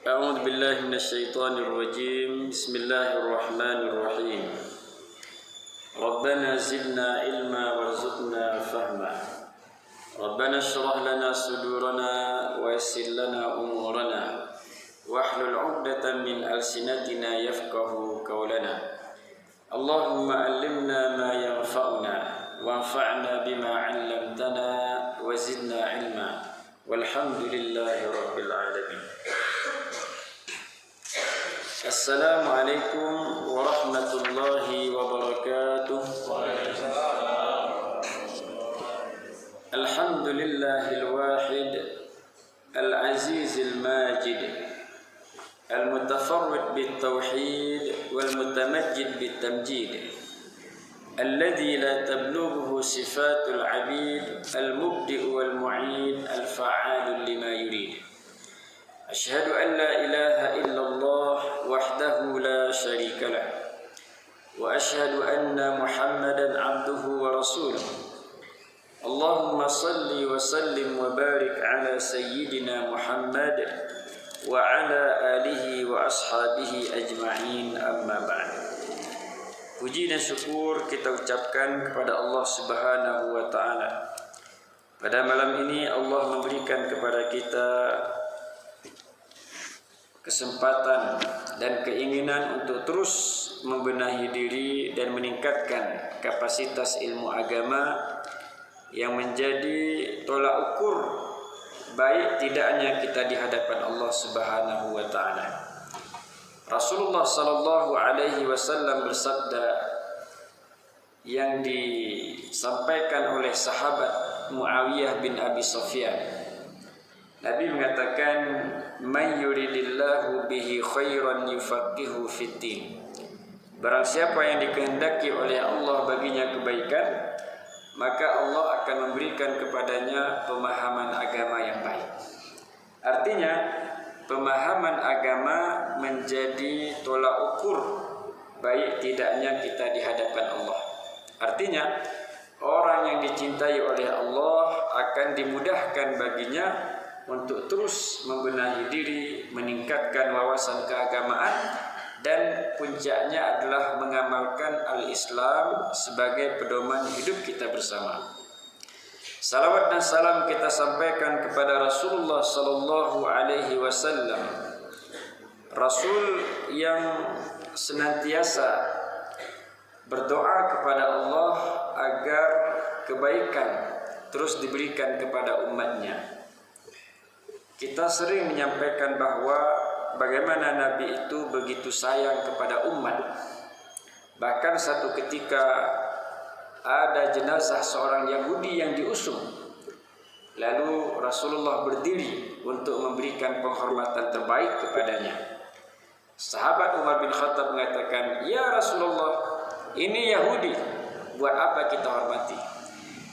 أعوذ بالله من الشيطان الرجيم. بسم الله الرحمن الرحيم. ربنا زدنا علما وارزقنا فهما. ربنا اشرح لنا صدورنا ويسر لنا أمورنا واحلل عقدة من ألسنتنا يفقه قولنا. اللهم علمنا ما ينفعنا وانفعنا بما علمتنا وزدنا علما والحمد لله رب العالمين. Assalamualaikum warahmatullahi wabarakatuh. Alhamdulillahil wahid al-azizil majid al-mutafarrid bit-tauhid wal-mutamajjid bit-tamjid alladhi la tablughuhu sifatul abid al-mubdi'u wal-mu'id al-fa'alu lima yurid. Asyhadu an la ilaha illallah wahdahu la syarika lah wa asyhadu anna Muhammadan abduhu wa rasuluh. Allahumma salli wa sallim wa barik ala sayyidina Muhammad wa ala alihi wa ashabihi ajma'in, amma ba'd. Puji dan syukur kita ucapkan kepada Allah Subhanahu wa taala. Pada malam ini Allah memberikan kepada kita kesempatan dan keinginan untuk terus membenahi diri dan meningkatkan kapasitas ilmu agama yang menjadi tolak ukur baik tidaknya kita di hadapan Allah Subhanahu wa taala. Rasulullah sallallahu alaihi wasallam bersabda yang disampaikan oleh sahabat Muawiyah bin Abi Sufyan. Nabi mengatakan, "Man yuridillahu bihi khairan yufaqihu fiddin." Barang siapa yang dikehendaki oleh Allah baginya kebaikan, maka Allah akan memberikan kepadanya pemahaman agama yang baik. Artinya, pemahaman agama menjadi tolak ukur baik tidaknya kita di hadapan Allah. Artinya, orang yang dicintai oleh Allah akan dimudahkan baginya untuk terus membenahi diri, meningkatkan wawasan keagamaan, dan puncaknya adalah mengamalkan al-Islam sebagai pedoman hidup kita bersama. Salawat dan salam kita sampaikan kepada Rasulullah sallallahu alaihi wasallam, Rasul yang senantiasa berdoa kepada Allah agar kebaikan terus diberikan kepada umatnya. Kita sering menyampaikan bahwa bagaimana Nabi itu begitu sayang kepada umat. Bahkan satu ketika ada jenazah seorang Yahudi yang diusung. Lalu Rasulullah berdiri untuk memberikan penghormatan terbaik kepadanya. Sahabat Umar bin Khattab mengatakan, "Ya Rasulullah, ini Yahudi, buat apa kita hormati?"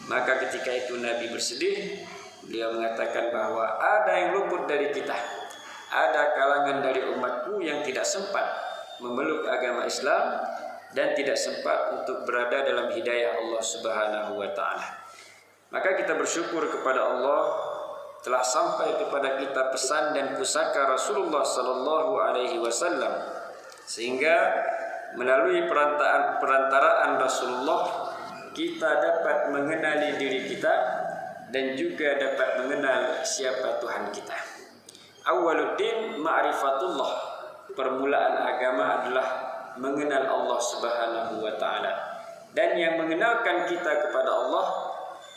Maka ketika itu Nabi bersedih. Beliau mengatakan bahwa ada yang luput dari kita. Ada kalangan dari umatku yang tidak sempat memeluk agama Islam dan tidak sempat untuk berada dalam hidayah Allah Subhanahu wa taala. Maka kita bersyukur kepada Allah telah sampai kepada kita pesan dan pusaka Rasulullah sallallahu alaihi wasallam, sehingga melalui perantaraan Rasulullah kita dapat mengenali diri kita dan juga dapat mengenal siapa Tuhan kita. Awwaluddin ma'rifatullah. Permulaan agama adalah mengenal Allah Subhanahu wa taala. Dan yang mengenalkan kita kepada Allah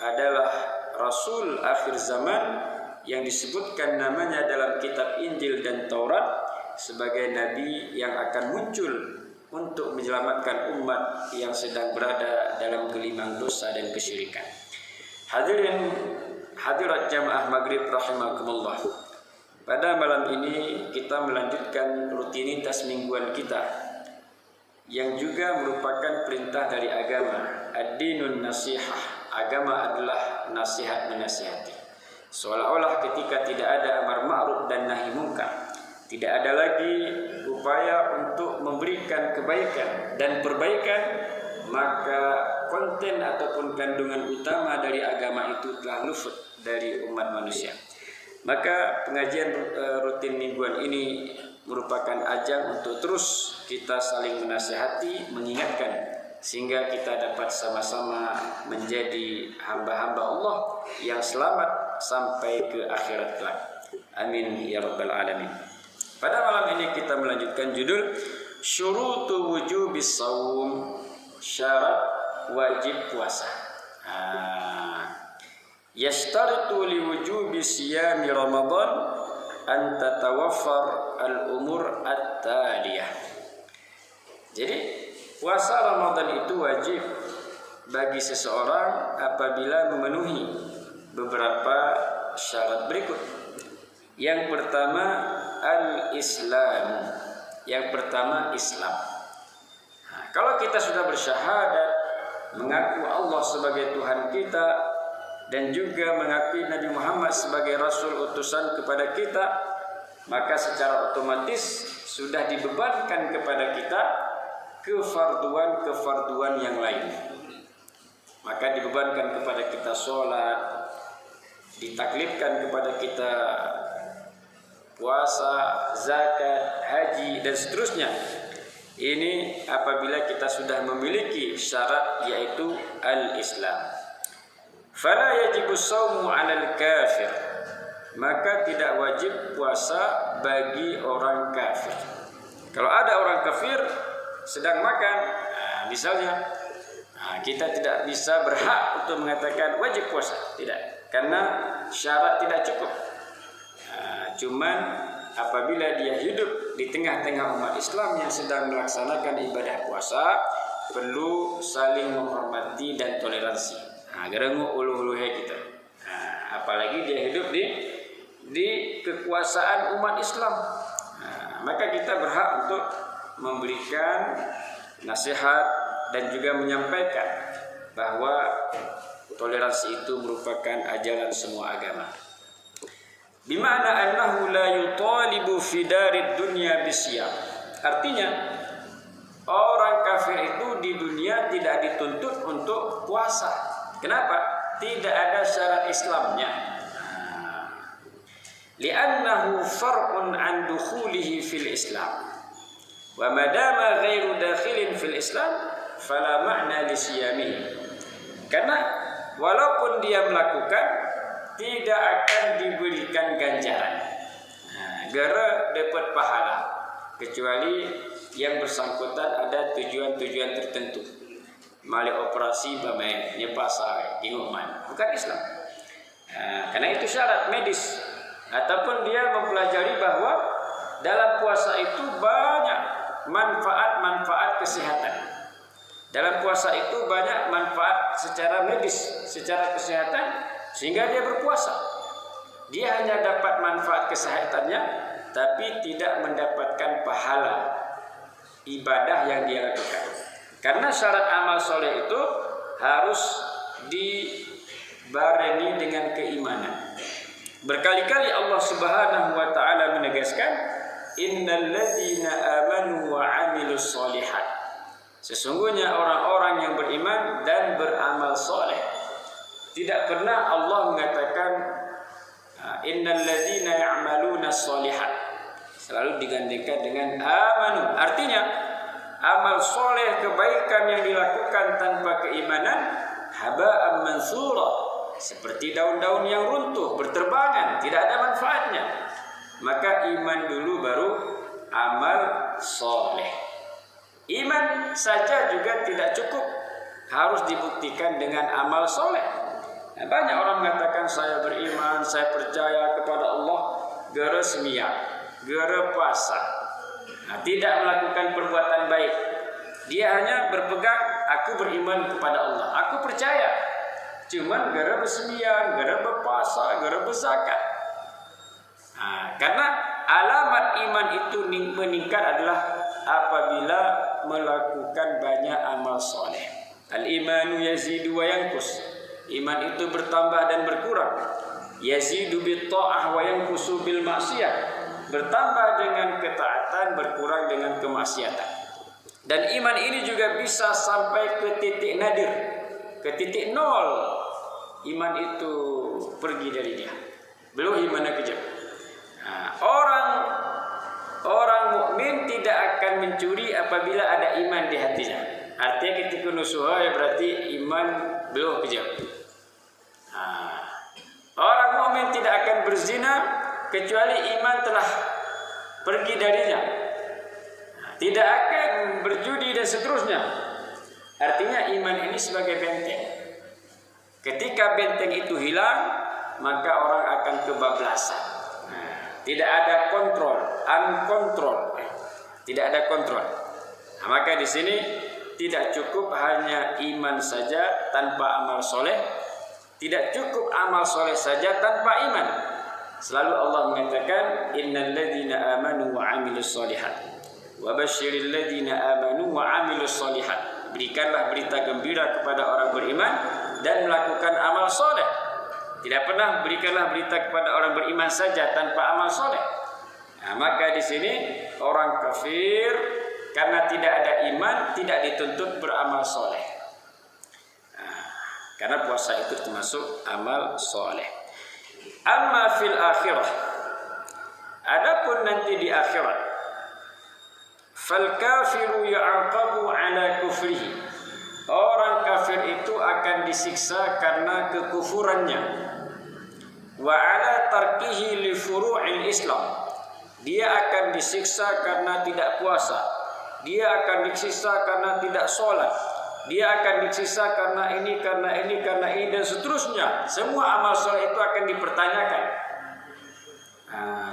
adalah Rasul akhir zaman yang disebutkan namanya dalam kitab Injil dan Taurat sebagai nabi yang akan muncul untuk menyelamatkan umat yang sedang berada dalam gelimang dosa dan kesyirikan. Hadirin hadirat jamaah maghrib rahimakumullah. Pada malam ini kita melanjutkan rutinitas mingguan kita yang juga merupakan perintah dari agama. Ad-dinun nasihah. Agama adalah nasihat menasihati. Seolah-olah ketika tidak ada amar ma'ruf dan nahi munkar, tidak ada lagi upaya untuk memberikan kebaikan dan perbaikan, maka konten ataupun kandungan utama dari agama itu telah luput dari umat manusia. Maka pengajian rutin mingguan ini merupakan ajang untuk terus kita saling menasihati, mengingatkan, sehingga kita dapat sama-sama menjadi hamba-hamba Allah yang selamat sampai ke akhirat kelak. Amin ya rabbal alamin. Pada malam ini kita melanjutkan judul Syurutu wujubis shaum, syarat wajib puasa. Yashtaritu li wujubi siyami Ramadan an tatawaffar al-umur at-taliyah. Jadi puasa Ramadan itu wajib bagi seseorang apabila memenuhi beberapa syarat berikut. Yang pertama al-Islam. Yang pertama Islam. Kalau kita sudah bersyahadat, mengaku Allah sebagai Tuhan kita, dan juga mengakui Nabi Muhammad sebagai Rasul utusan kepada kita, maka secara otomatis sudah dibebankan kepada kita kefarduan yang lain. Maka dibebankan kepada kita sholat, ditaklifkan kepada kita puasa, zakat, haji, dan seterusnya. Ini apabila kita sudah memiliki syarat, yaitu al-Islam. Fala yajibu shaumu 'alal kafir, maka tidak wajib puasa bagi orang kafir. Kalau ada orang kafir sedang makan, misalnya, kita tidak bisa berhak untuk mengatakan wajib puasa, tidak, karena syarat tidak cukup. Cuman apabila dia hidup di tengah-tengah umat Islam yang sedang melaksanakan ibadah puasa, perlu saling menghormati dan toleransi. Gerengu ulu-uluhe kita. Apalagi dia hidup di kekuasaan umat Islam. Maka kita berhak untuk memberikan nasihat dan juga menyampaikan bahwa toleransi itu merupakan ajaran semua agama. Bima'na annahu la yutalibu fi darid dunya bisyam. Artinya orang kafir itu di dunia tidak dituntut untuk puasa. Kenapa? Tidak ada syarat Islamnya. Li'annahu far'un an dukhulihi fil Islam. Wa madama ghairu dakhilin fil Islam fala ma'na li siyamihi. Karena walaupun dia melakukan, tidak akan diberikan ganjaran. Gara dapat pahala, kecuali yang bersangkutan ada tujuan-tujuan tertentu. Mali operasi bamain nyepasa inguman, bukan Islam. Karena itu syarat medis, ataupun dia mempelajari bahwa dalam puasa itu banyak manfaat kesehatan. Dalam puasa itu banyak manfaat secara medis, secara kesehatan, sehingga dia berpuasa. Dia hanya dapat manfaat kesehatannya, tapi tidak mendapatkan pahala ibadah yang dia lakukan. Karena syarat amal soleh itu harus dibarengi dengan keimanan. Berkali-kali Allah Subhanahu wa taala menegaskan, innal ladzina amanu wa 'amilus sholihat. Sesungguhnya orang-orang yang beriman dan beramal soleh. Tidak pernah Allah mengatakan innal ladzina ya'maluna sholihat. Selalu digandengkan dengan amanu. Artinya amal soleh, kebaikan yang dilakukan tanpa keimanan, haba'an mansura, seperti daun-daun yang runtuh, berterbangan, tidak ada manfaatnya. Maka iman dulu baru amal soleh. Iman saja juga tidak cukup, harus dibuktikan dengan amal soleh. Banyak orang mengatakan saya beriman, saya percaya kepada Allah, gara semiyah, gara puasa, tidak melakukan perbuatan baik. Dia hanya berpegang, aku beriman kepada Allah, aku percaya. Cuman gara bersembahyang, gara berpuasa, gara berzakat. Karena alamat iman itu meningkat adalah apabila melakukan banyak amal soleh. Al-imanu yazidu wa yanqus. Iman itu bertambah dan berkurang. Yazidu bit ta'ah wa yanqusu bil ma'siyah. Bertambah dengan ketaatan, berkurang dengan kemaksiatan. Dan iman ini juga bisa sampai ke titik nadir, ke titik nol. Iman itu pergi dari dia. Belum iman kejam. mencuri apabila ada iman di hatinya. Artinya ketika nusuha ya berarti iman belum kejam. Orang mukmin tidak akan berzina kecuali iman telah pergi darinya. Tidak akan berjudi dan seterusnya. Artinya iman ini sebagai benteng. Ketika benteng itu hilang, maka orang akan kebablasan. Tidak ada kontrol, unkontrol. Tidak ada kontrol. Maka di sini tidak cukup hanya iman saja tanpa amal soleh. Tidak cukup amal soleh saja tanpa iman. Selalu Allah mengatakan, Innal ladzina amanu wa amilus solihat wa basyiril ladzina amanu wa amilus solihat. Berikanlah berita gembira kepada orang beriman dan melakukan amal soleh. Tidak pernah berikanlah berita kepada orang beriman saja tanpa amal soleh. Maka di sini orang kafir karena tidak ada iman tidak dituntut beramal soleh. Karena puasa itu termasuk amal soleh. Amma fil akhirah, adapun nanti di akhirat, fal kafiru ya'aqabu ala kufrihi. Orang kafir itu akan disiksa karena kekufurannya. Wa ala tarkihi li furu'il Islam. Dia akan disiksa karena tidak puasa. Dia akan disiksa karena tidak sholat. Dia akan disiksa karena ini dan seterusnya. Semua amal soleh itu akan dipertanyakan.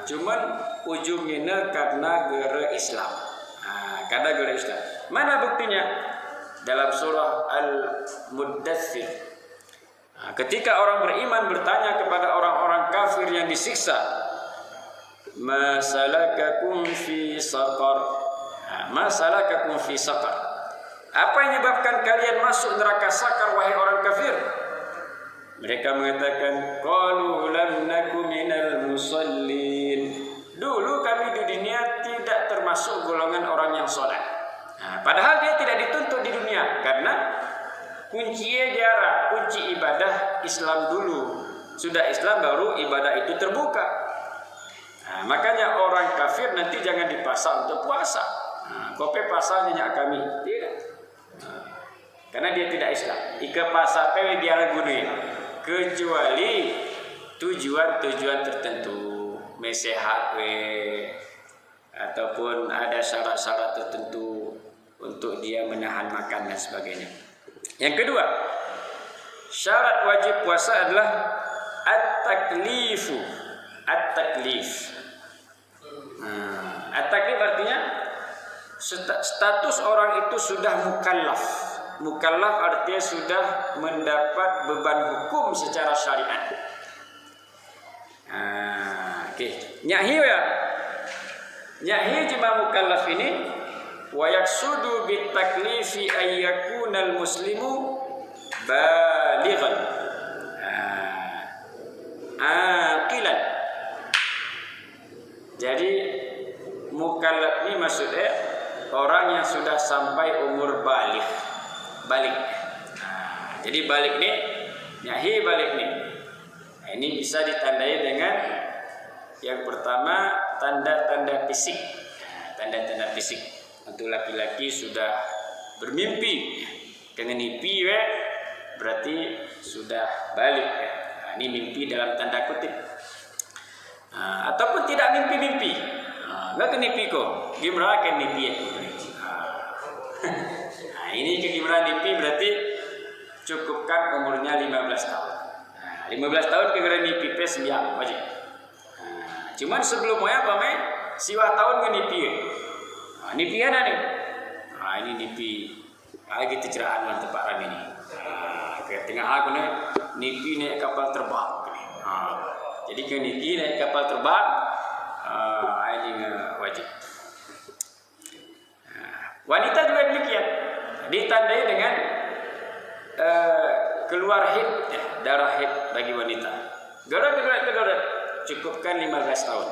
Cuman ujungnya karena gara Islam. Karena gara Islam. Mana buktinya? Dalam surah Al-Muddathir. Ketika orang beriman bertanya kepada orang-orang kafir yang disiksa, Ma salakakum fi saqar? Ma salakakum fi saqar? Apa yang menyebabkan kalian masuk neraka sakar wahai orang kafir? Mereka mengatakan, qalu lam naku minal musallin. Dulu kami di dunia tidak termasuk golongan orang yang salat. Padahal dia tidak dituntut di dunia karena kunci ibadah Islam dulu. Sudah Islam baru ibadah itu terbuka. Makanya orang kafir nanti jangan dipaksa untuk puasa. Kope pasanya kami tidak. Karena dia tidak Islam. Ika pasal pewe dia gunuin kecuali tujuan-tujuan tertentu, mesehat ataupun ada syarat-syarat tertentu untuk dia menahan makan dan sebagainya. Yang kedua, syarat wajib puasa adalah at-taklifu. At-taklif. At-taklif artinya status orang itu sudah mukallaf. Mukallaf artinya sudah mendapat beban hukum secara syariat. Nyahi ya. Nyahi jema mukallaf ini wa yaksudu bit taklifi ay yakunal muslimu balighan. Aqilan. Jadi mukallaf ini maksudnya orang yang sudah sampai umur balik. Jadi balik nih, nyahi balik nih. Ini bisa ditandai dengan yang pertama tanda-tanda fisik. Tanda-tanda fisik untuk laki-laki sudah bermimpi dengan mimpi berarti sudah balik. Ini mimpi dalam tanda kutip. Ataupun tidak mimpi-mimpi. Enggak ke mimpi kok. Gimana ke mimpi? Ini kegimana mimpi berarti cukupkan umurnya 15 tahun. 15 tahun kegimana mimpi sembiang wajib. Cuman sebelum apa siwa tahun ke mimpi. Mimpi ada nih. Ini mimpi lagi ceraan mantep Pak Ram ini. Ke tengah aku nih mimpi naik kapal terbang. Jadi ke mimpi naik kapal terbang ini wajib. Wanita juga demikian. Ditandai dengan keluar haid, darah haid bagi wanita. Gerak cukupkan 15 tahun.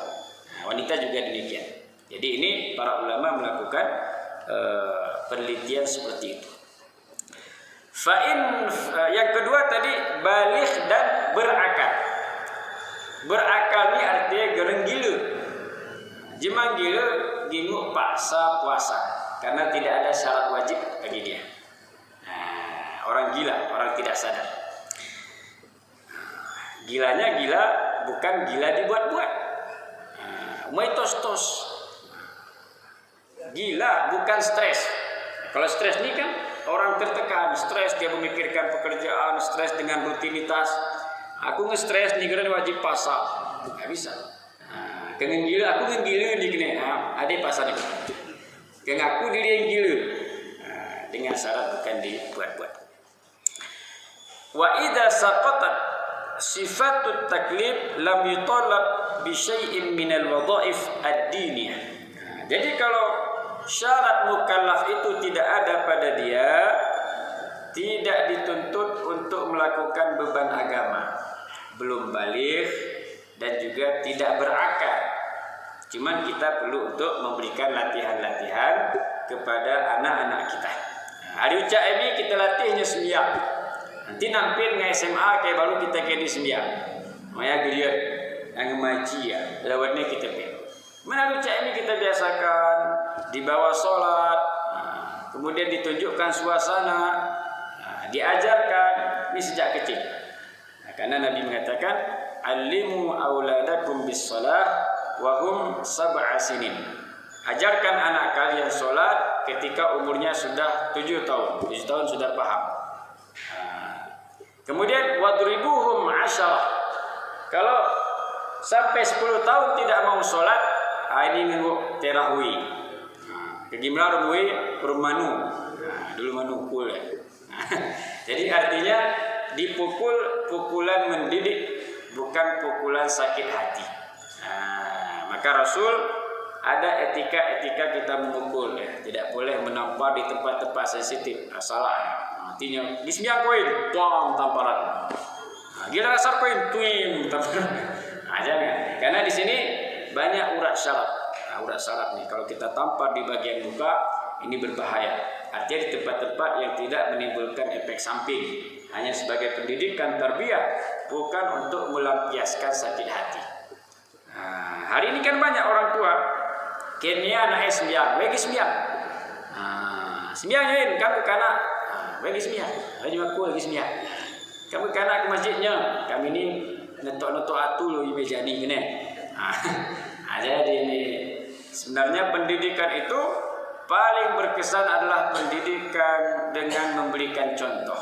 Wanita juga demikian. Jadi ini para ulama melakukan penelitian seperti itu. Yang kedua tadi baligh dan berakal. Berakal ini artinya gereng gila. Jemang gila gingu paksa puasa. karena tidak ada syarat wajib bagi dia. Orang gila, orang tidak sadar. Gilanya gila bukan gila dibuat-buat. Tos. Gila bukan stres. Kalau stres ini kan orang tertekan, stres dia memikirkan pekerjaan, stres dengan rutinitas. Aku nge-stres nih karena wajib pasar, nggak bisa. Dengan gila, aku kan gila nih kena. Ada pasar nih. Dengan aku diri yang gila. Dengan syarat bukan dibuat-buat. Wa idza saqatat sifatut taklif lam yutalab bi syai'in min al-wadha'if ad-diniyah. Jadi kalau syarat mukallaf itu tidak ada pada dia, tidak dituntut untuk melakukan beban agama, belum baligh dan juga tidak berakal. Cuman kita perlu untuk memberikan latihan-latihan kepada anak-anak kita. Hari ucap ini kita latihnya sembiang. Nanti nampil nge SMA kayak baru kita kayak di sembiang. Maya geliat yang ngaji ya, lewatnya kita pilih. Mana ucap ini kita biasakan di bawah sholat, kemudian ditunjukkan suasana, diajarkan ini sejak kecil. Karena Nabi mengatakan, "Allimu auladakum bis shalah wa hum sab'a sinin." Ajarkan anak kalian sholat ketika umurnya sudah 7 tahun. 7 tahun sudah paham. Kemudian wadribuhum 10. Kalau sampai 10 tahun tidak mau sholat, ini minggu terawih. Kegimana rumanu. Dulu manukul ya. Jadi artinya dipukul pukulan mendidik, bukan pukulan sakit hati. Maka Rasul ada etika-etika kita memukul ya. Tidak boleh menampar di tempat-tempat sensitif. Salah. Artinya bismillah koin, bom tamparan. Gila asar koin, twim tamparan. Jangan. Karena di sini banyak urat syarat. Urat syarat nih kalau kita tampar di bagian muka ini berbahaya. Artinya di tempat-tempat yang tidak menimbulkan efek samping, hanya sebagai pendidikan tarbiyah, bukan untuk melampiaskan sakit hati. Hari ini kan banyak orang tua Kenya anak sembiang, bagi sembiang. Sembiangin kamu kana bagi sembiang. Lagi aku lagi sembiang. Kamu kana ke masjidnya. Kami ini netok-netok atu loh meja ni gini. Jadi ini sebenarnya pendidikan itu paling berkesan adalah pendidikan dengan memberikan contoh.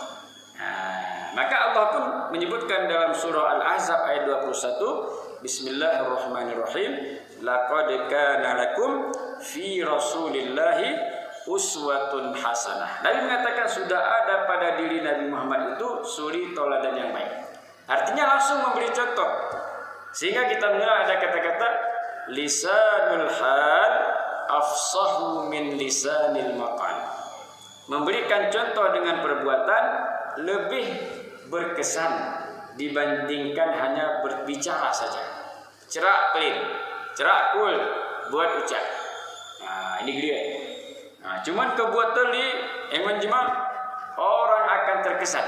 Maka Allah pun menyebutkan dalam surah Al-Ahzab ayat 21, Bismillahirrahmanirrahim, laqad kana lakum fi Rasulillahi uswatun hasanah. Nabi mengatakan sudah ada pada diri Nabi Muhammad itu suri tauladan yang baik. Artinya langsung memberi contoh. Sehingga kita mengenal ada kata-kata lisanul hal afsahu min lisanil maqal. Memberikan contoh dengan perbuatan lebih berkesan dibandingkan hanya berbicara saja. Cerak pelin, cerak kul, buat ucap. Ini dia. Cuman kebuat teli, emang jemaah orang akan terkesan.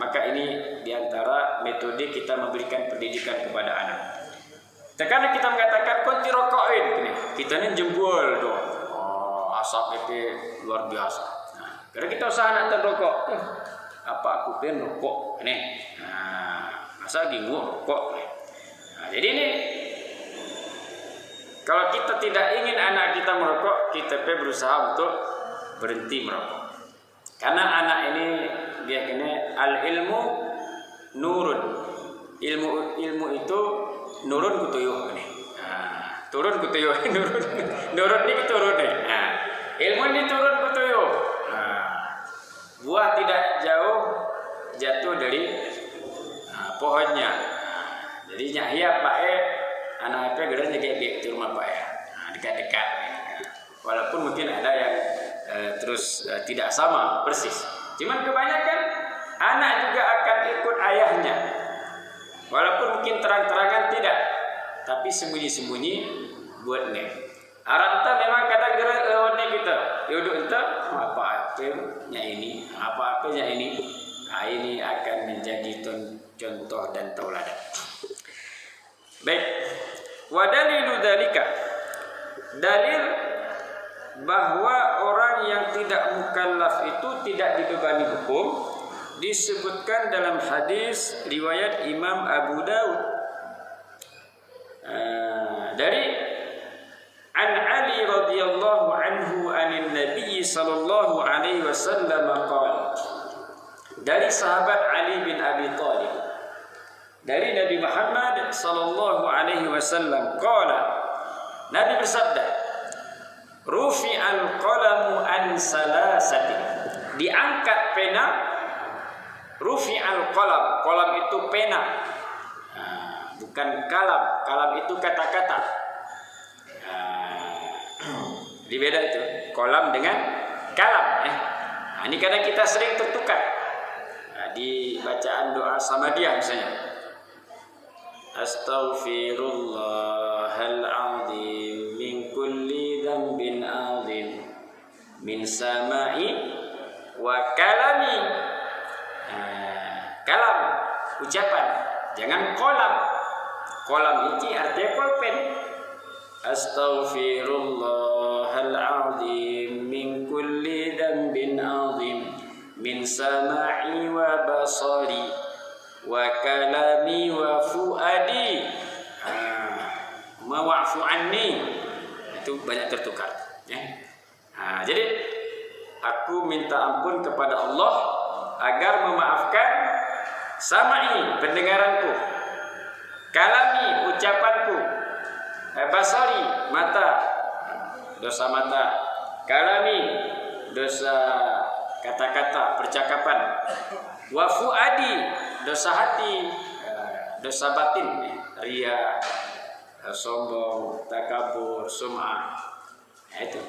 Maka ini diantara metode kita memberikan pendidikan kepada anak. Terkadang kita mengatakan konti rokokin, kita ini jembul dong. Asap itu luar biasa. Karena kita usaha nak terrokok, apa aku pengen rokok nih. Masa ginggu rokok. Jadi ini kalau kita tidak ingin anak kita merokok, kita berusaha untuk berhenti merokok. Karena anak ini dia kena al-ilmu nurun. Ilmu itu nurun kutuyuh nih. Turun kutuyuh nurun ini turun nih. Ilmu ini turun kutuyuh. Buah tidak jauh jatuh dari pohonnya. Jadi nyahia Pak anak apa geranya kayak di rumah Pak ya. Dekat-dekat. Walaupun mungkin ada yang terus tidak sama persis. Cuman kebanyakan anak juga akan ikut ayahnya. Walaupun mungkin terang-terangan tidak, tapi sembunyi-sembunyi buat nih. Aranta memang kadang gerak lawannya kita. Yaudah entah apa-apanya ini, apa-apanya ini. Ini akan menjadi contoh dan tauladan. Baik. Wa dalilu dzalika. Dalil bahwa orang yang tidak mukallaf itu tidak dibebani hukum disebutkan dalam hadis riwayat Imam Abu Daud dari An Ali radhiyallahu anhu anin Nabi sallallahu alaihi wasallam qala, dari sahabat Ali bin Abi Thalib dari Nabi Muhammad sallallahu alaihi wasallam qala, Nabi bersabda, rufi'al qalamu an salasatin, diangkat pena. Rufi'al qalam, qalam itu pena, bukan kalam. Kalam itu kata-kata. Dibeda itu qalam dengan kalam. Ini kadang kita sering tertukar di bacaan doa Samadiyah misalnya. Astaghfirullahal azim min kulli dhanbin azim min sama'i wa kalami. Kalam, ucapan, jangan kolam. Kolam itu artinya pulpen. Astaghfirullahal azim min kulli dhanbin azim min sama'i wa basari wa kalami wa fuadi mawa'fu anni. Itu banyak tertukar ya. Jadi aku minta ampun kepada Allah agar memaafkan sama'i, pendengaranku, kalami, ucapanku, basari, mata, dosa mata, kalami, dosa kata-kata, percakapan, wa fuadi, dosa hati, dosa batin, ria, sombong, takabur, sum'ah. Itu.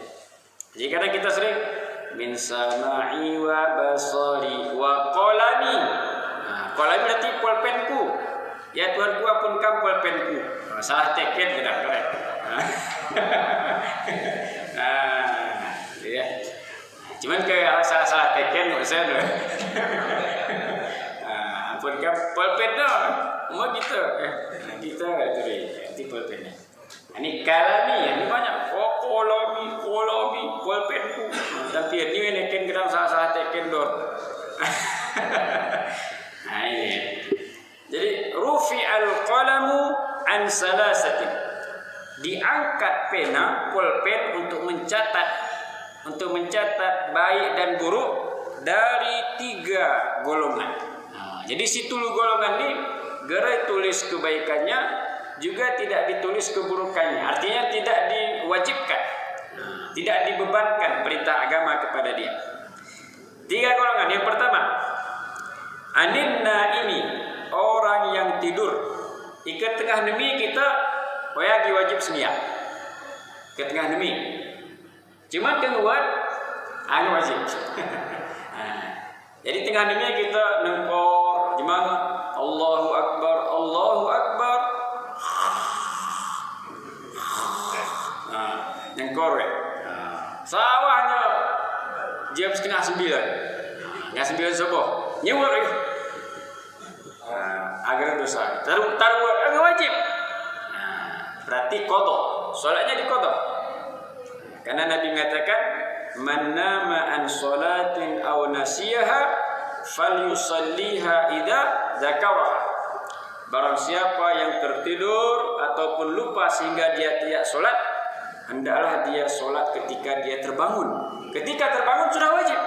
Jadi kadang kita sering min sama'i wa basari wa qalami. Qalami berarti pulpenku. Ya Tuhanku, ampunkan pulpenku. Salah teken sudah keren. Ya. Cuman kayak salah teken enggak usah. Ampunkan pulpen dong. Mau gitu. Kita itu pulpennya. Ini kalami, ini banyak. Kolami, pulpenku. Tapi ini neken kita salah teken dor. Ini. Jadi rufi al-qalamu an salasatin, diangkat pena, pulpen untuk mencatat baik dan buruk dari 3 golongan. Jadi si 3 golongan ini gerai tulis kebaikannya, juga tidak ditulis keburukannya. Artinya tidak diwajibkan, tidak dibebankan perintah agama kepada dia. 3 golongan. Yang pertama, anin naimi, orang yang tidur. Ke tengah demi kita wajib wajib semia. Ke tengah demi. Cuma keluar wajib. Jadi tengah demi kita nengkor, gimana? Allahu Akbar, Allahu Akbar. Nengkor ya. Sawahnya jam 8:30. Nggak 9 subuh. Nyuwur ya. Agar dosa. Taruh wajib. Berarti qadha. Salatnya diqadha. Karena Nabi mengatakan, "Man nama an salatin aw nasiyaha falyusalliha idza dzakaraha." Barang siapa yang tertidur ataupun lupa sehingga dia tidak salat, hendaklah dia salat ketika dia terbangun. Ketika terbangun sudah wajib.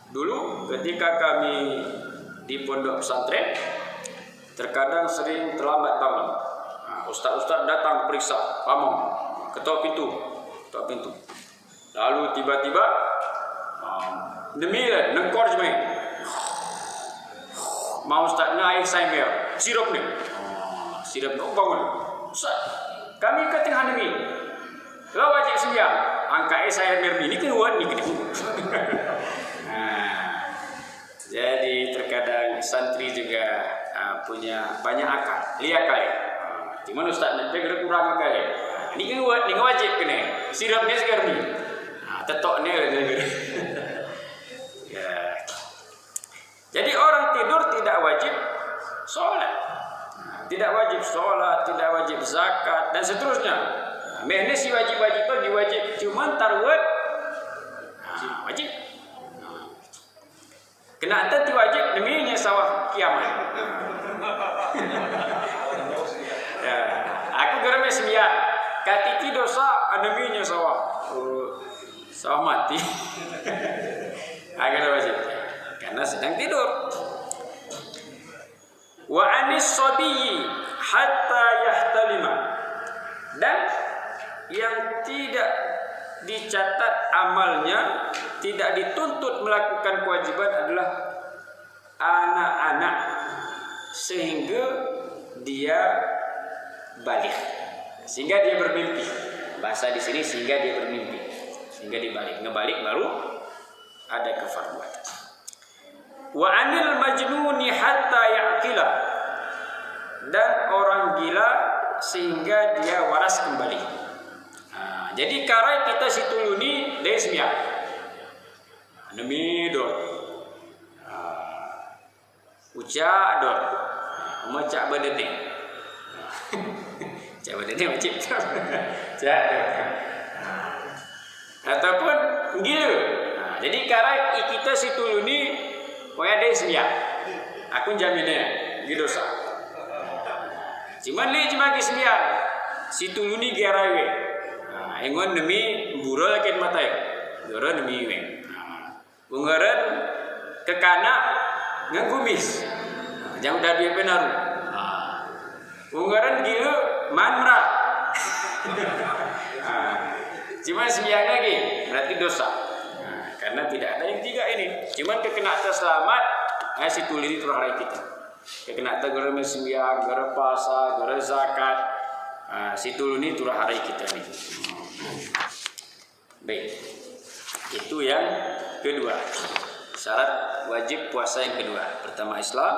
Dulu ketika kami di pondok pesantren, terkadang sering terlambat bangun. Ustaz-ustaz datang periksa, pamong, ketok pintu. Lalu tiba-tiba demi nengkor jemaah. Mau ustaznya air saya mer, sirup nih. Sirup bangun. Ustaz, kami ke tengah demi. Lah wajib sembiang. Angka saya mer ini keluar nih. Jadi terkadang santri juga punya banyak akal, lihat kali. Cuman ustaz nanti kira kurang akal. Ini kan wajib kena. Sirapnya segar ni. Tetoknya. Ya. Jadi orang tidur tidak wajib sholat, tidak wajib sholat, tidak wajib zakat dan seterusnya. Mehne si wajib-wajib diwajib, cuman tarwat wajib. Kena ata ti wajib demi nya sawah kiamat. Ya, aku gereme sembiak. Katiki dosa demi nya sawah. Sawah mati. Agar wajib. Karena sedang tidur. Wa anis sabiyyi hatta yahtalima. Dan yang tidak dicatat amalnya, tidak dituntut melakukan kewajiban adalah anak-anak sehingga dia balik, sehingga dia bermimpi. Bahasa di sini sehingga dia bermimpi, sehingga dibalik, ngebalik baru ada kefarduan. Wa anil majnuni hatta yaqila. Dan orang gila sehingga dia waras kembali. Jadi karai kita situluni dari semia. Demi do. Uca do. Macak badene. Cak badene macam tu. Cak do. Ataupun gila. Jadi karai kita situluni waya dari semia. Aku jaminnya gidosa. Cuman li cuma semia. Situluni garawe. Engon demi burol ken matai. Goro demi weng. Bungaran ke kanak ngagumis. Jang udah dia penaru. Bungaran gilu manra. Cuma sembiang lagi berarti dosa. Karena tidak ada yang tiga ini. Cuman kekena selamat si tuliri turahai kita. Kekena gara sembiang, gara puasa, gara zakat. Si tuluni turahai kita nih. Baik, itu yang kedua, syarat wajib puasa yang kedua. Pertama Islam,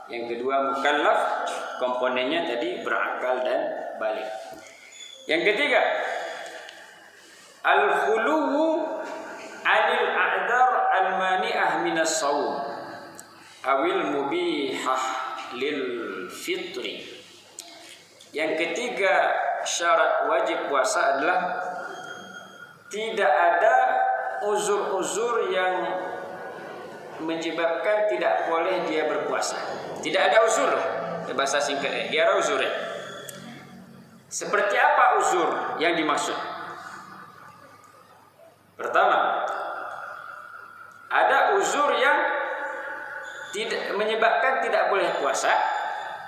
yang kedua mukallaf, komponennya tadi berakal dan balik. Yang ketiga, al-khuluwu anil a'dar al-mani'ah minas shaum awil mubihah lil fitri. Yang ketiga syarat wajib puasa adalah tidak ada uzur-uzur yang menyebabkan tidak boleh dia berpuasa. Tidak ada uzur. Bahasa singkat, dia ada uzur. Seperti apa uzur yang dimaksud? Pertama, ada uzur yang tidak menyebabkan tidak boleh puasa.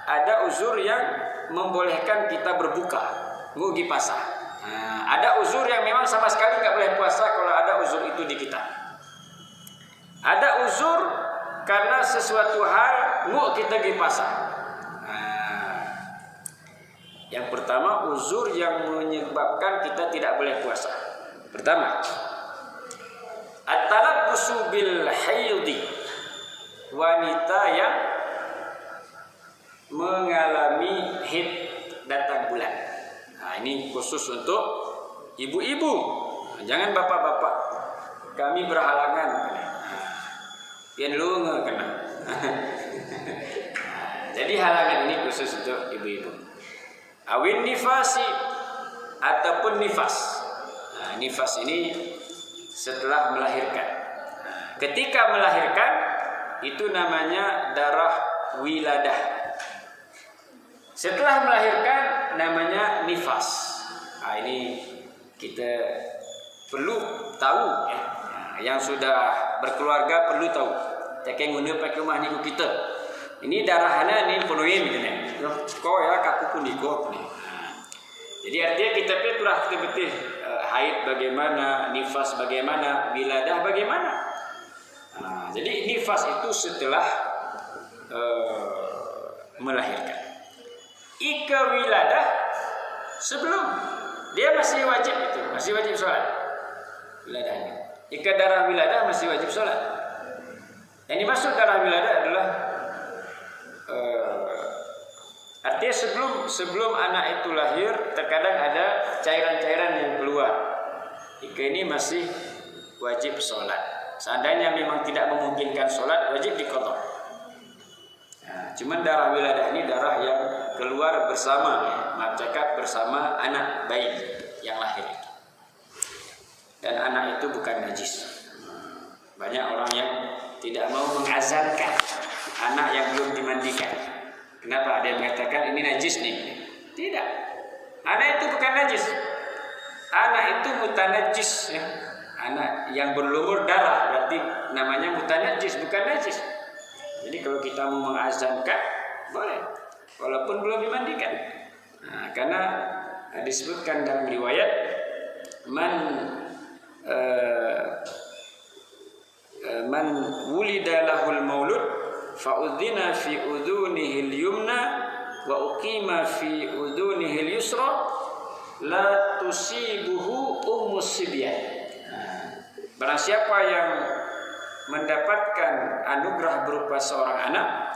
Ada uzur yang membolehkan kita berbuka, ngugi pasar. Ada uzur yang memang sama sekali nggak boleh puasa kalau ada uzur itu di kita. Ada uzur karena sesuatu hal kita pergi pasar. Yang pertama uzur yang menyebabkan kita tidak boleh puasa. Pertama, at-talabbusu bil haidhi, wanita yang mengalami haid datang bulan. Ini khusus untuk ibu-ibu, jangan bapak-bapak. Kami berhalangan. Pian lu kena. Jadi halangan ini khusus untuk ibu-ibu. Awin nifasi ataupun nifas. Nifas ini setelah melahirkan. Ketika melahirkan itu namanya darah wiladah. Setelah melahirkan namanya nifas. Ini kita perlu tahu ya. Yang sudah berkeluarga perlu tahu. Cekeng guna pakai rumah niku kita. Ini darahana ni penuhin gitu nih. Kau ya kaku kuniko nih. Jadi artinya kita turah kita betul haid bagaimana, nifas bagaimana, wiladah bagaimana. Jadi nifas itu setelah melahirkan. Ika wiladah sebelum dia masih wajib itu, masih wajib sholat. Wiladahnya. Ika darah wiladah masih wajib sholat. Yang dimaksud darah wiladah adalah artinya sebelum anak itu lahir terkadang ada cairan-cairan yang keluar. Ika ini masih wajib sholat. Seandainya memang tidak memungkinkan sholat, wajib diqadha. Cuman darah wiladah ini darah yang keluar bersama, maaf cakap bersama anak bayi. yang lahir itu. Dan anak itu bukan najis. Banyak orang yang tidak mau mengazankan anak yang belum dimandikan. Kenapa? Dia mengatakan ini najis nih. Tidak. Anak itu bukan najis. Anak itu mutanajis ya. Anak yang berlumur darah berarti namanya mutanajis, bukan najis. Jadi kalau kita mau mengazankan boleh, walaupun belum dimandikan. Nah, karena disebutkan dalam riwayat man wulida lahul maulud fa'udhina fi udhunihi al-yumna wa uqima fi udhunihi al-yusra la tusibuhu ummus sibyan. Barang siapa yang mendapatkan anugerah berupa seorang anak,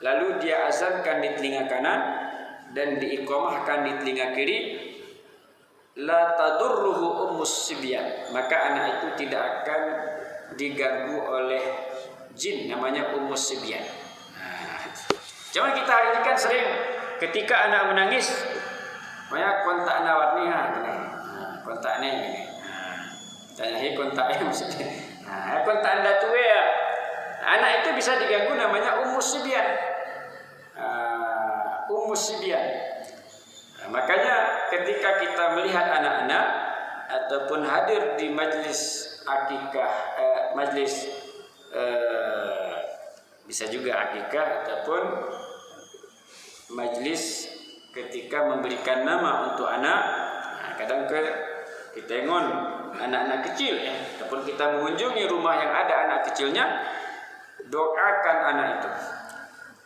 lalu dia azankan di telinga kanan dan diiqamahkan di telinga kiri, la tadurruhu ummus sibyan, maka anak itu tidak akan diganggu oleh jin namanya ummus sibyan. Cuman kita hari ini kan sering ketika anak menangis, banyak kontak warninya, kontaknya ini. Tanya kontaknya maksudnya. Kontak anda tuh ya. Anak itu bisa diganggu namanya ummus sibyan. Ummus sibyan. Makanya ketika kita melihat anak-anak ataupun hadir di majlis akikah, bisa juga akikah ataupun majlis ketika memberikan nama untuk anak, kadang kita ngon anak-anak kecil ya, ataupun kita mengunjungi rumah yang ada anak kecilnya, doakan anak itu.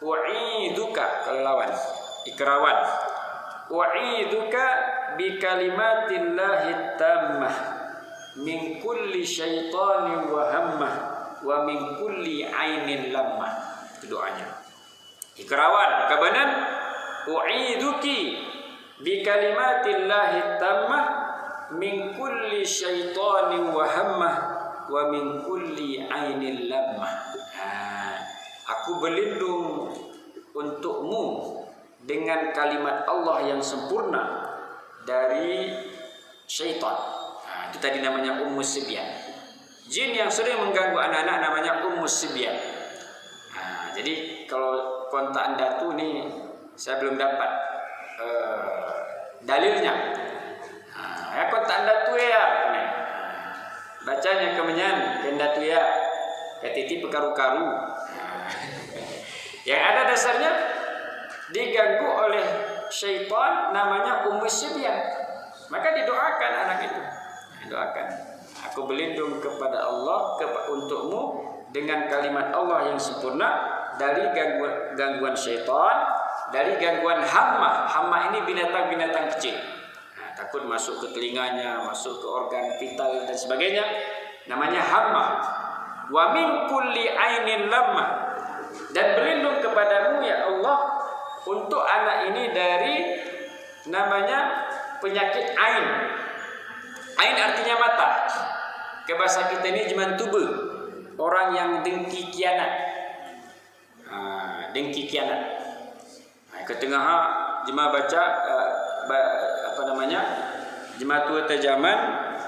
Wa'iduka kalau lawan ikrawan. Wa'iduka bi kalimatillahi tammah min kulli syaitanin wa hammah wa min kulli ainin lammah. Itu doanya. Ikrawan kabanan wa'iduki bi kalimatillahi tammah min kulli syaitanin wa hammah wa min kulli ainin lammah. Aku berlindung untukmu dengan kalimat Allah yang sempurna dari syaitan. Itu tadi namanya ummus sibyan. Jin yang sering mengganggu anak-anak namanya ummus sibyan. Jadi kalau kontak anda tuh nih saya belum dapat dalilnya. Kontak anda tuh ya. Bacanya kemenyan kenda tuh ya. Ketiti pekaru-karu. Yang ada dasarnya diganggu oleh syaitan namanya ummus sibyan. Maka didoakan anak itu. Doakan. Aku berlindung kepada Allah untukmu dengan kalimat Allah yang sempurna dari gangguan syaitan, dari gangguan hammah. Hammah ini binatang-binatang kecil. Takut masuk ke telinganya, masuk ke organ vital dan sebagainya. Namanya hammah. Wa min kulli ainin lammah. Dan berlindung kepadamu ya Allah untuk anak ini dari namanya penyakit ain. Ain artinya mata. Ke bahasa kita ini cuman tubuh. Orang yang dengki kianat. Dengki kianat. Ke tengah jemaah baca jemaah tua terjaman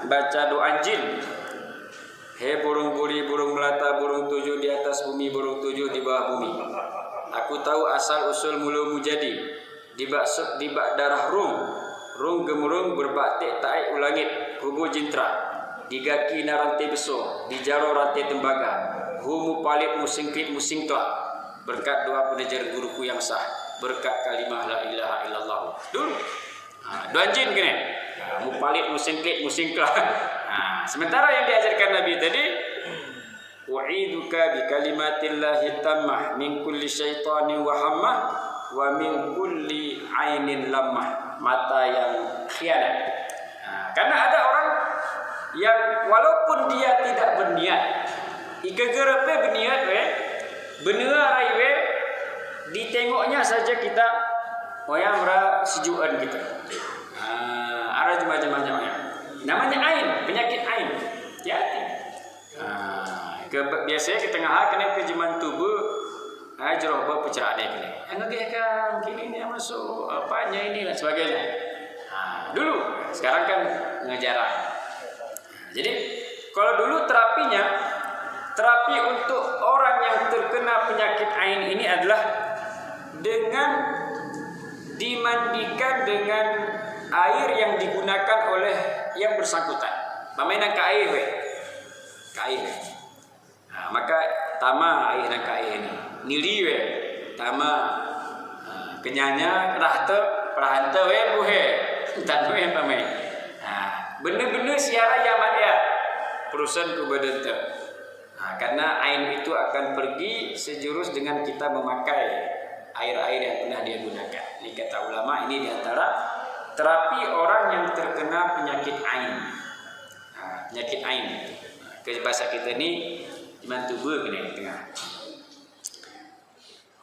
baca doa jin. Hei burung buri, burung melata, burung tujuh di atas bumi, burung tujuh di bawah bumi. Aku tahu asal usul mulu mujadi. Di bak darah rung gemurung berbaktik taik ulangit, hubu jintra. Digaki na rantai beso, dijaro rantai tembaga. Humu palit musingkit musing tua. Berkat doa penejar guruku yang sah. Berkat kalimah la ilaha illallah. Dulu. Doa jin gini. Mupalit musingkit musingklah. Sementara yang diajarkan Nabi tadi, wa'iduka bi kalimatillahi tammah min kulli syaitanin wa hammah wa min kulli ainin lammah, mata yang khianat. Karena ada orang yang walaupun dia tidak berniat, ikegerepe berniat bener we ditengoknya saja kita oyang mera sejuan kita. Ada macam-macam orang. Namanya ain, penyakit ain. Hati. Biasanya ke tengah kena kejeman tubuh, jeroh bawa peceraan kena. Yang kan mungkin ini masuk apanya ini dan sebagainya. Dulu Sekarang kan ngejarang. Jadi kalau dulu terapi untuk orang yang terkena penyakit ain ini adalah dengan dimandikan dengan air yang digunakan oleh yang bersangkutan. Pamainan ka air we. Nah, maka tama air nang ka air ini. Nili we. Tama kenyanya rahte perhante we buhe. Tan we pamai. Nah, bener-bener siara yaman ya. Perusahaan kubadan teu. Nah, karena air itu akan pergi sejurus dengan kita memakai air-air yang pernah dia gunakan. Ini kata ulama, ini diantara terapi orang yang terkena penyakit ain. Nah, penyakit ain. Ke bahasa kita ini jiman tubuh kena tengah.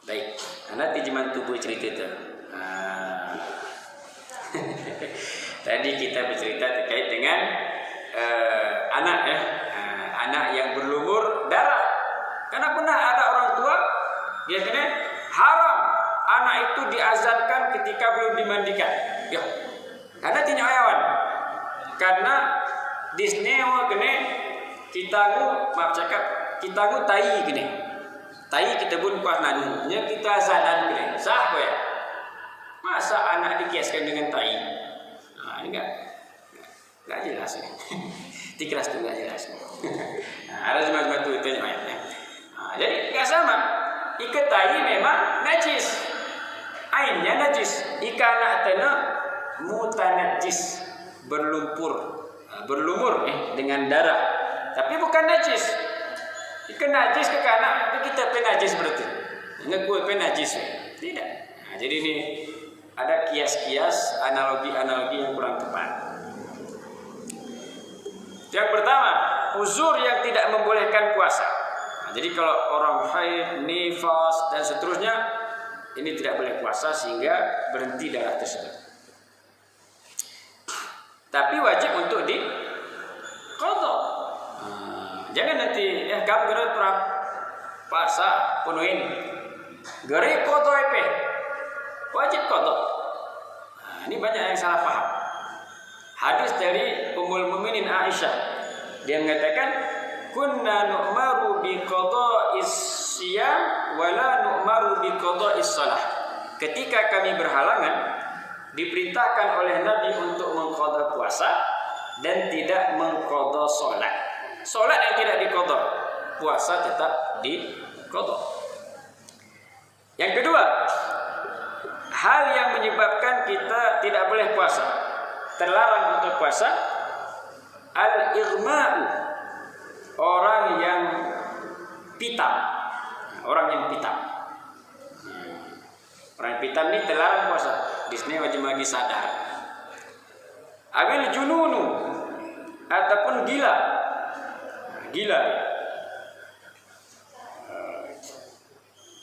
Baik, nanti jiman tubuh cerita itu. Tadi kita bercerita terkait dengan anak ya. Anak yang berlumur darah. Karena pernah ada orang tua dia kena haram anak itu diazankan ketika belum dimandikan. Ya. Karena tidak ayawan. Karena Disney kena kita tai kena. Tai kita pun kuat nanu. Nya kita azanan kena. Sah ya. Masa anak dikiaskan dengan tai? Nah, ini enggak jelas ya. Dikeras itu enggak jelas. Nah, ada semacam itu ayatnya. Nah, jadi enggak sama. Ikat tai memang najis. Ainnya najis. Ikan anak tanah mutanajis, berlumpur, berlumur dengan darah. Tapi bukan najis. Ikan najis ke kanak, kita penajis berarti. Enggak gue penajis. Tidak. Nah, jadi ini ada kias-kias, analogi-analogi yang kurang tepat. Yang pertama, uzur yang tidak membolehkan puasa. Nah, jadi kalau orang haid, nifas dan seterusnya, ini tidak boleh puasa sehingga berhenti darah tersebut. Tapi wajib untuk diqadha. Jangan nanti kamu gerak puasa penuhin. Gerak qadha epe. Wajib qadha. Nah, ini banyak yang salah paham. Hadis dari Ummul Mukminin Aisyah, dia mengatakan kunna nu'maru bi qada'is siyam wa la nu'maru bi qada'is shalah. Ketika kami berhalangan, diperintahkan oleh Nabi untuk mengqadha puasa dan tidak mengqadha salat. Salat yang tidak diqadha, puasa tetap diqadha. Yang kedua, hal yang menyebabkan kita tidak boleh puasa, terlarang untuk puasa, al-ighma'u, orang yang pitam. Orang yang pitam. Orang yang pitam ini terlarang puasa. Di sini wajib bagi sadar. Abil jununu, ataupun gila. Gila.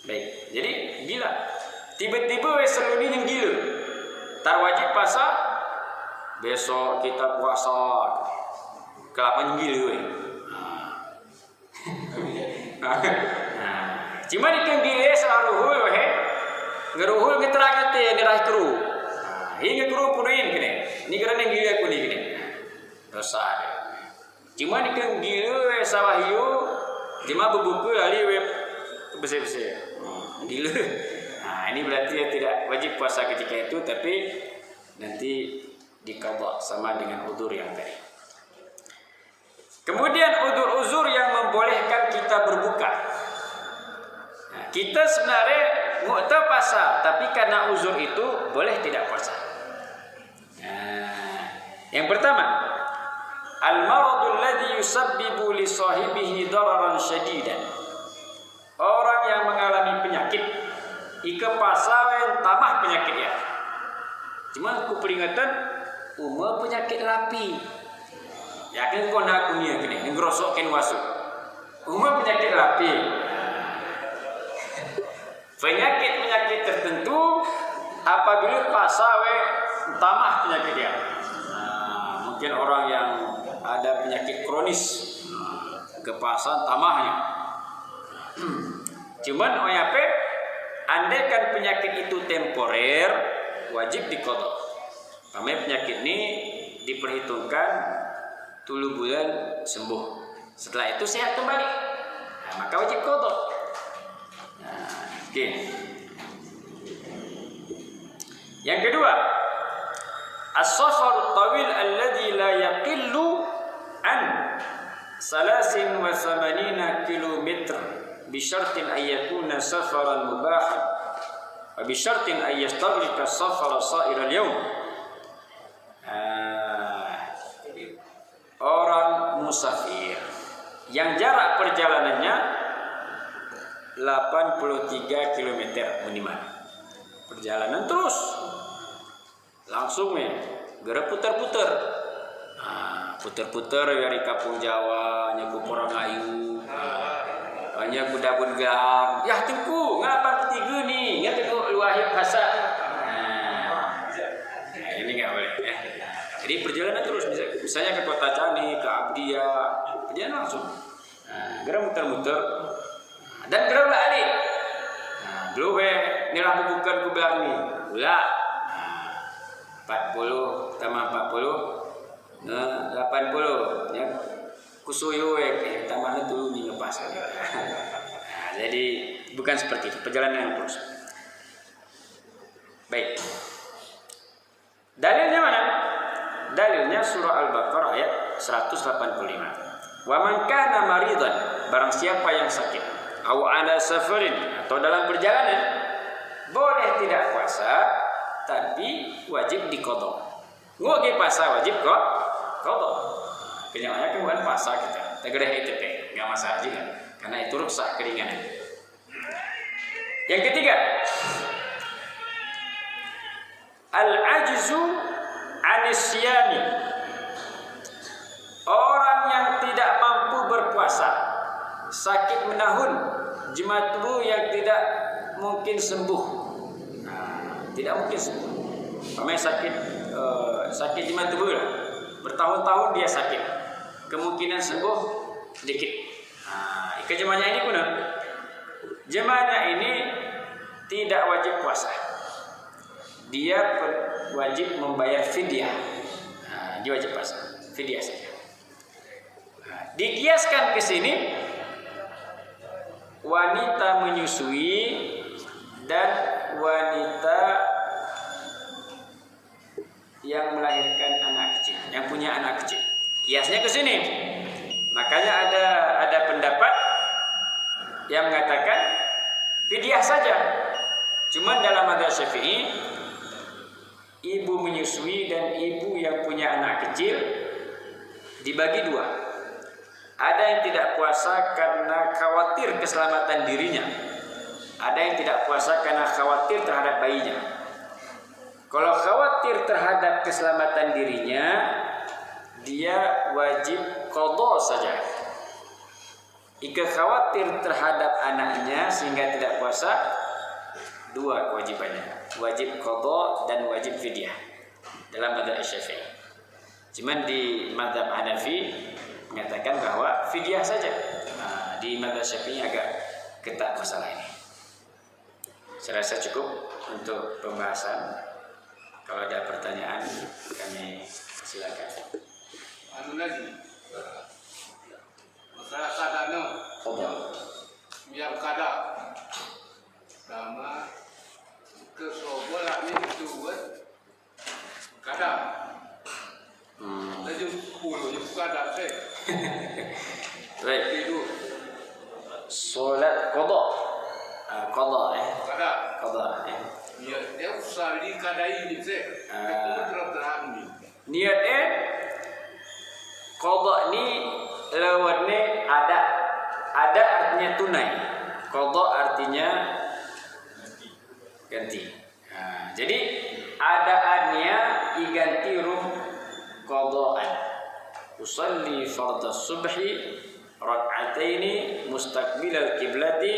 Baik, jadi gila. Tiba-tiba seluni yang gila. Tak wajib puasa. Besok kita puasa. Kelapan gila we. Cuma ikan gila selaruhul we. Ngeruhul ngeterang te ngerah kru. Hingga kru punuin kene. Ni kerana gila kuni kene. Dosa de. Cuma ikan gila we sawahiu. Cuma bebuku lali we besar-besar. Gila. Nah, ini berarti ya tidak wajib puasa ketika itu, tapi nanti diqadha sama dengan udzur yang tadi. Kemudian udzur-udzur yang membolehkan kita berbuka. Nah, kita sebenarnya mu'ta puasa, tapi karena uzur itu boleh tidak puasa. Nah, yang pertama, al-maradul ladzi yusabbibu li sahibihi dararan syadidan. Orang yang mengalami penyakit, ika pasawen tamah penyakit ya. Cuma aku peringatan umur penyakit lapi. Yakin kau nak kunia kini, ngerosokkan wasuk. Umur penyakit lapi. Penyakit-penyakit tertentu apabila pasawe tamah penyakit dia. Nah, mungkin orang yang ada penyakit kronis, kepasan tamahnya. Cuman oyape, andaikan penyakit itu temporer, wajib diqadha. Karena penyakit ini diperhitungkan 3 bulan sembuh. Setelah itu sehat kembali. Nah, maka wajib qada. Nah, oke. Yang kedua, as-safar tawil alladhi la yaqillu an 83 kilometer bi syartin ay yakuna safaran mubahan wa bi syartin ay yastaghriqa safara sa'ir al-yawm. Orang musafir yang jarak perjalanannya 83 km minimal. Perjalanan terus langsung gerak putar-putar. Putar-putar dari kampung Jawa nyaku Porangayu. Banyak budabun gang. Ya tengku, ngapa ketiga nih? Nggak tengku luahnya bahasa. Ini nggak boleh ya. Jadi perjalanan terus, misalnya ke Kota Cani, ke Abdia, perjalanan langsung. Gerak muter-muter dan gerak balik. Belum nilai bukan ke belakang nih. Pula 40 tambah 40 80 ya. Kusuyo tambahnya dulu nih ngepas. Jadi bukan seperti itu, perjalanan yang terus. Baik. Dalilnya mana? Dalilnya surah Al-Baqarah ayat 185. Wa man kana maridan, barang siapa yang sakit, au ala safarin, atau dalam perjalanan, boleh tidak puasa, tapi wajib diqadha. Ngoge puasa wajib kok qadha. Kenyangnya bukan puasa kita. Tegere itu enggak masalah juga. Karena itu rusak keringanan. Yang ketiga, al-ajzu anisyani. Orang yang tidak mampu berpuasa, sakit menahun, jemaah tubuh yang tidak mungkin sembuh. Tidak mungkin sembuh. Pemain sakit jemaah tubuh lah. Bertahun-tahun dia sakit. Kemungkinan sembuh sedikit. Jemaahnya ini guna. Jemaahnya ini tidak wajib puasa. Dia wajib membayar fidyah. Dia wajib puasa. Fidyah saja. Dikiaskan ke sini wanita menyusui dan wanita yang melahirkan anak kecil, yang punya anak kecil. Kiasnya ke sini. Makanya ada pendapat yang mengatakan fidyah saja. Cuma dalam mazhab Syafi'i, ibu menyusui dan ibu yang punya anak kecil dibagi dua. Ada yang tidak puasa karena khawatir keselamatan dirinya. Ada yang tidak puasa karena khawatir terhadap bayinya. Kalau khawatir terhadap keselamatan dirinya, dia wajib qadha saja. Jika khawatir terhadap anaknya sehingga tidak puasa, dua kewajibannya, wajib qadha dan wajib fidyah dalam mazhab Syafi'i. Cuman di mazhab Hanafi mengatakan bahwa fidyah saja. Di mazhab Syafi'i agak ketat masalah ini. Saya rasa cukup untuk pembahasan. Kalau ada pertanyaan kami silakan. Anu lagi, masalah sadano, biar kada, sama kesobolan itu buat kada. Lagi 10 kada sih. Baik. Itu Salat qadha. Qadha Qadha ya, dia usah di kada ini sih. Terang ni. Niat qadha ni lawannya ada artinya tunai. Qadha artinya ganti. Jadi adaannya diganti qadhaan. Usalli fardhu subhi rak'ataini mustaqbilal qiblati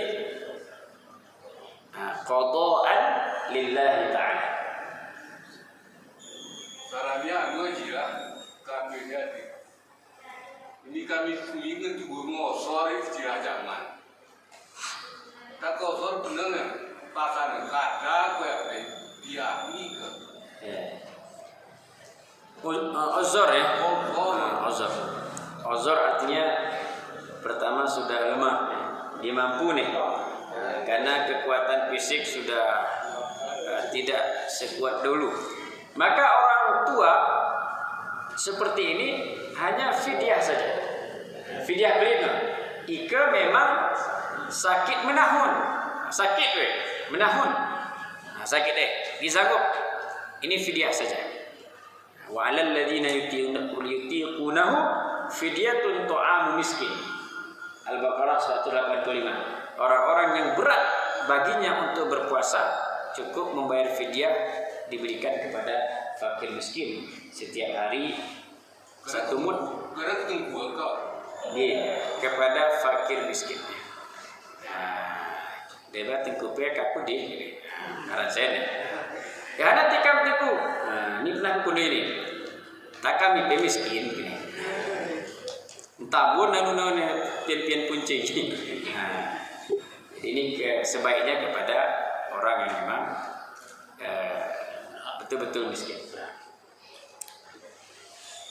qadhaan lillahi ta'ala. Caranya ngaji lah kami jadi. Ini kami ingin juga ngosor istilah zaman. Tak ngosor bener pasan kada kue dia ni ke. uzur ya. Uzur. Uzur artinya pertama sudah lemah, dia mampu nih. Karena kekuatan fisik sudah tidak sekuat dulu. Maka orang tua seperti ini hanya fidyah saja. Fidyah belina. Ika memang sakit menahun. Sakit menahun. Sakit disanggup. Ini fidyah saja. Wa 'alal ladzina yutiqunahu fidyatun ta'amu miskin. Al-Baqarah 185. Orang-orang yang berat baginya untuk berpuasa cukup membayar fidyah diberikan kepada fakir miskin setiap hari 1 mud. Kepada fakir miskin. Debat tengkupe kaku di ngaran saya. Ya nanti kamu tipu. Ini pernah kuno ini. Tak kami miskin gini. Entah pun nanu pian-pian kunci. Ini sebaiknya kepada orang yang memang betul-betul miskin.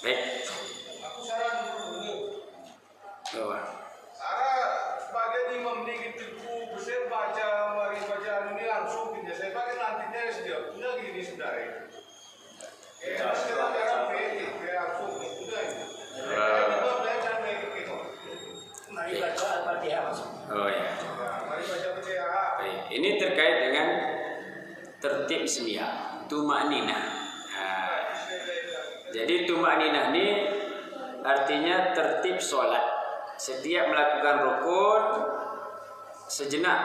Baik. Sebagai imam di itu saya baca ini langsung saya pakai nantinya sudah gini sudah Oh ya. Ini terkait dengan tertib ismiyah, tumaninah. Jadi tumaninah ini artinya tertib sholat. Setiap melakukan rukun sejenak,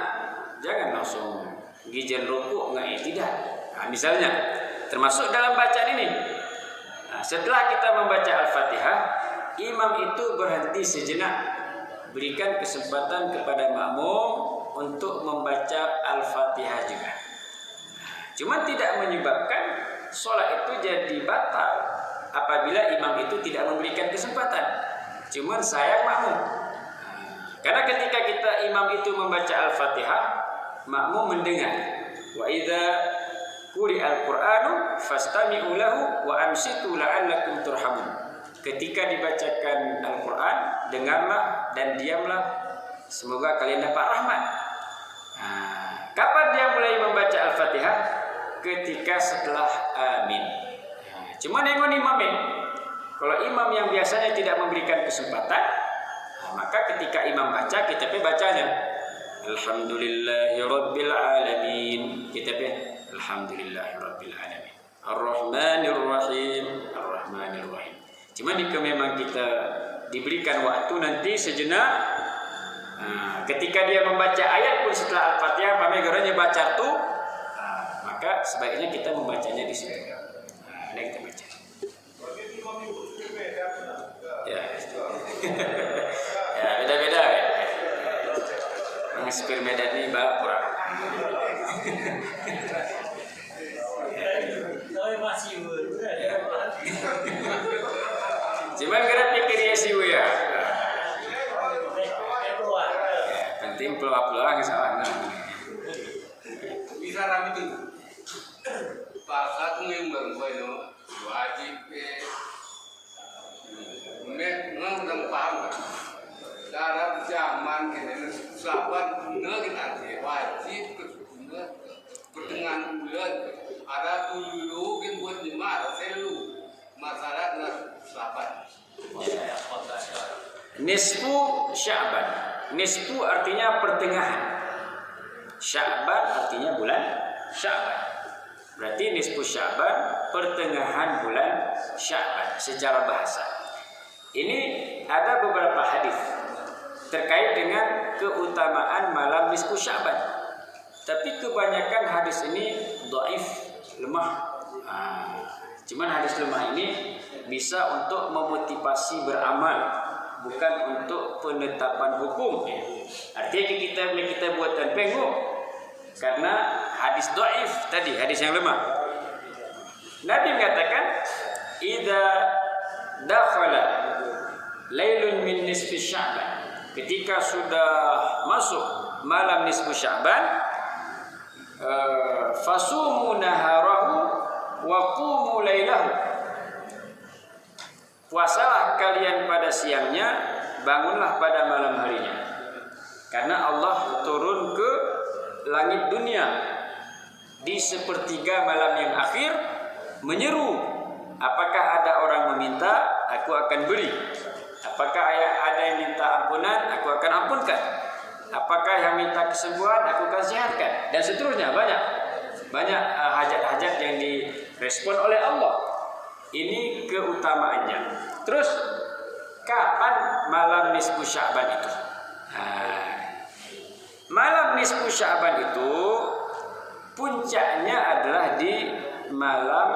jangan langsung gijen rukuk tidak. Misalnya termasuk dalam bacaan ini. Setelah kita membaca Al-Fatihah, imam itu berhenti sejenak, berikan kesempatan kepada makmum untuk membaca Al-Fatihah juga. Cuma tidak menyebabkan sholat itu jadi batal apabila imam itu tidak memberikan kesempatan. Cuman sayang makmum. Karena ketika imam itu membaca Al-Fatihah, makmum mendengar. Wa idza quri'al Qur'anu fastami'u lahu wa ansitu la'allakum turhamun. Ketika dibacakan Al-Qur'an, dengarlah dan diamlah, semoga kalian dapat rahmat. Kapan dia mulai membaca Al-Fatihah? Ketika setelah amin. Cuma nengok imam. Kalau imam yang biasanya tidak memberikan kesempatan, maka ketika imam baca, kita bacanya Alhamdulillahirabbil alamin. Kita Alhamdulillahirabbil alamin. Ar-Rahmanir Rahim. Ar-Rahmanir Rahim. Cuma jika memang kita diberikan waktu nanti sejenak, ketika dia membaca ayat pun setelah Al-Fatihah, pamegaranya baca tu, maka sebaiknya kita membacanya di situ. Ini kita baca. Ya, beda-beda ya. Menginspir Medan ini bapak kurang. Cuman kira pikir ya sih ya. Penting peluang-peluang salah. Bisa rame itu. Pakat memang wajib nggak paham kan? Dalam zaman ini sahabat guna kita wajib guna pertengahan bulan ada dulu kan buat jemaah selu masyarakat sahabat. Nisfu Sya'ban. Nisfu artinya pertengahan. Sya'ban artinya bulan Sya'ban. Berarti nisfu Sya'ban pertengahan bulan Sya'ban secara bahasa. Ini ada beberapa hadis terkait dengan keutamaan malam nisfu Sya'ban. Tapi kebanyakan hadis ini dhaif, lemah. Cuman hadis lemah ini bisa untuk memotivasi beramal, bukan untuk penetapan hukum. Artinya kita buatkan pengok karena hadis dhaif tadi, hadis yang lemah. Nabi mengatakan, "Idza dakhala lailun min nisfi Sya'ban." Ketika sudah masuk malam nisfu Sya'ban, fasumu naharahu wa qumu lailahu. puasalah kalian pada siangnya, bangunlah pada malam harinya. Karena Allah turun ke langit dunia di sepertiga malam yang akhir menyeru, apakah ada orang meminta, aku akan beri. Apakah ada yang minta ampunan, aku akan ampunkan. Apakah yang minta kesembuhan, aku akan sehatkan. Dan seterusnya, banyak hajat-hajat yang direspon oleh Allah. Ini keutamaannya. Terus kapan malam nisfu Sya'ban itu? Malam nisfu Sya'ban itu puncaknya adalah di malam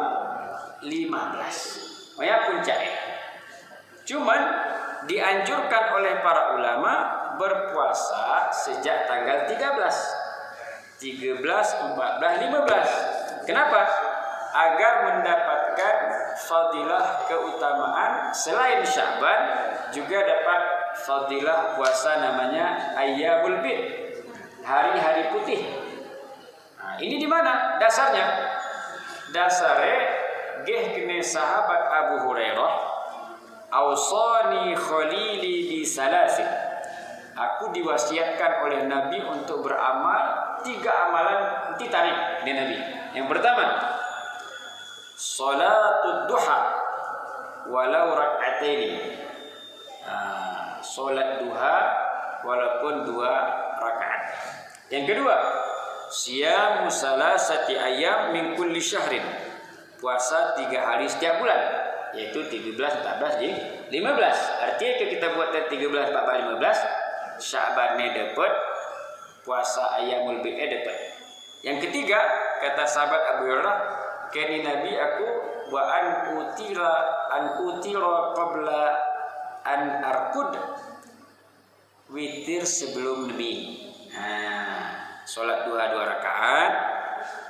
15. Ya, puncaknya. Cuman dianjurkan oleh para ulama berpuasa sejak tanggal 13, 14, 15. Kenapa? Agar mendapatkan fadilah keutamaan selain Sya'ban, juga dapat fadilah puasa namanya Ayyamul Bid, hari-hari putih. Nah, ini di mana dasarnya? Dasarnya geh kene sahabat Abu Hurairah, ausani khalili bi salasin. Aku diwasiatkan oleh Nabi untuk beramal 3 amalan titani dari Nabi. Yang pertama, salatul duha walau rak'ataini. Salat duha walaupun 2 rakaat. Yang kedua, siyamu salasati ayyam min kulli syahrin. Puasa 3 hari setiap bulan, yaitu 13, 14, 15. Artinya kalau kita buat 13, 14, 15, Sya'bannya dapat, puasa Ayyamul Bid'nya dapat. Yang ketiga, kata sahabat Abu Hurairah, kini Nabi aku wa an utira qabla an arkud, witir sebelum Nabi. Salat 2 rakaat,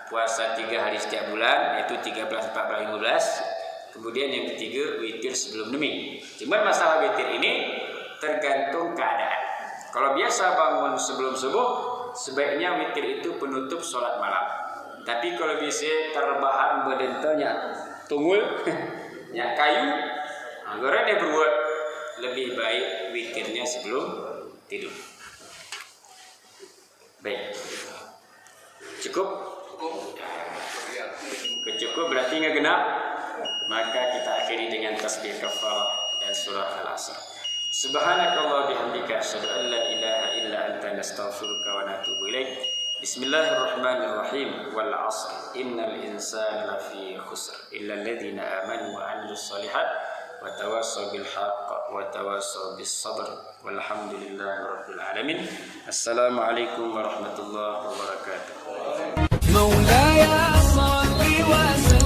puasa 3 hari setiap bulan, yaitu 13, 14, 15. Kemudian yang ketiga, witir sebelum Nabi. Cuman masalah witir ini tergantung keadaan. Kalau biasa bangun sebelum subuh, sebaiknya witir itu penutup sholat malam. Tapi kalau bisa terbahan bedentanya tunggul, ya kayu, goreng dia berbuat, lebih baik witirnya sebelum tidur. Baik, cukup? Cukup berarti nggak genap. Maka kita akhiri dengan tasbih kafarah dan surah Al-Asr. Subhanakallah bihamdika asyhadu an la ilaha illa anta nastaghfiruka wa natubu ilaik. Bismillahirrahmanirrahim. Wal 'asr innal insana lafi khusr illa alladziina amanu wa 'amilus shalihat wa tawassaw bil haqq wa tawassaw bis sabr. Walhamdulillahirabbil alamin. Assalamualaikum warahmatullahi wabarakatuh. Maulaya shalli wa sallim